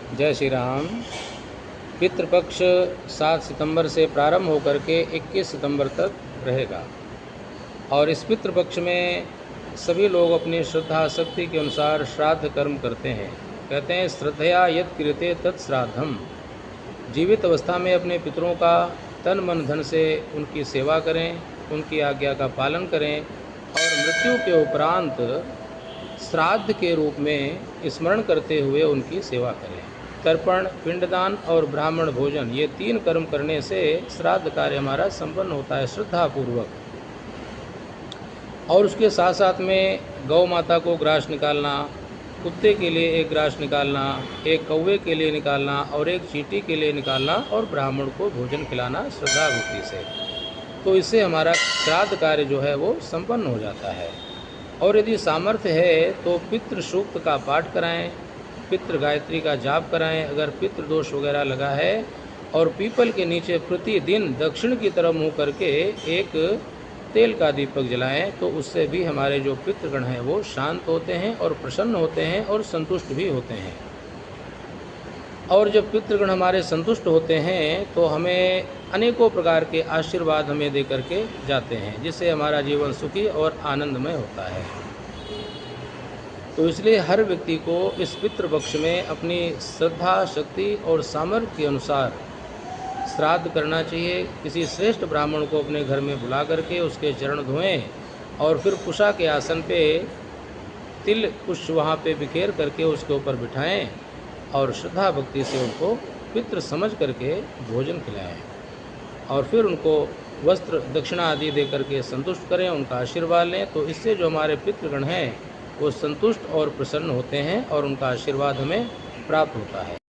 जय श्री राम। पितृपक्ष 7 सितंबर से प्रारंभ होकर के 21 सितंबर तक रहेगा और इस पितृपक्ष में सभी लोग अपनी श्रद्धा शक्ति के अनुसार श्राद्ध कर्म करते हैं। कहते हैं श्रद्धया यत् क्रियते तत् श्राद्धम। जीवित अवस्था में अपने पितरों का तन मन धन से उनकी सेवा करें, उनकी आज्ञा का पालन करें और मृत्यु के उपरांत श्राद्ध के रूप में स्मरण करते हुए उनकी सेवा करें। तर्पण, पिंडदान और ब्राह्मण भोजन, ये 3 कर्म करने से श्राद्ध कार्य हमारा संपन्न होता है श्रद्धापूर्वक। और उसके साथ साथ में गौ माता को ग्रास निकालना, कुत्ते के लिए एक ग्रास निकालना, एक कौवे के लिए निकालना और एक चींटी के लिए निकालना और ब्राह्मण को भोजन खिलाना श्रद्धा भक्ति से, तो इससे हमारा श्राद्ध कार्य जो है वो संपन्न हो जाता है। और यदि सामर्थ्य है तो पितृ सूक्त का पाठ कराएं, पितृ गायत्री का जाप कराएं। अगर पितृ दोष वगैरह लगा है और पीपल के नीचे प्रतिदिन दक्षिण की तरफ मुँह करके एक तेल का दीपक जलाएं, तो उससे भी हमारे जो पितृगण हैं वो शांत होते हैं और प्रसन्न होते हैं और संतुष्ट भी होते हैं। और जब पितृगण हमारे संतुष्ट होते हैं तो हमें अनेकों प्रकार के आशीर्वाद हमें दे करके जाते हैं, जिससे हमारा जीवन सुखी और आनंदमय होता है। तो इसलिए हर व्यक्ति को इस पितृपक्ष में अपनी श्रद्धा शक्ति और सामर्थ्य के अनुसार श्राद्ध करना चाहिए। किसी श्रेष्ठ ब्राह्मण को अपने घर में बुला करके उसके चरण धोएं और फिर कुशा के आसन पे तिल कुश वहाँ पे बिखेर करके उसके ऊपर बिठाएं और श्रद्धा भक्ति से उनको पितृ समझ करके भोजन खिलाएं और फिर उनको वस्त्र दक्षिणा आदि दे करके संतुष्ट करें, उनका आशीर्वाद लें। तो इससे जो हमारे पितृगण हैं वो संतुष्ट और प्रसन्न होते हैं और उनका आशीर्वाद हमें प्राप्त होता है।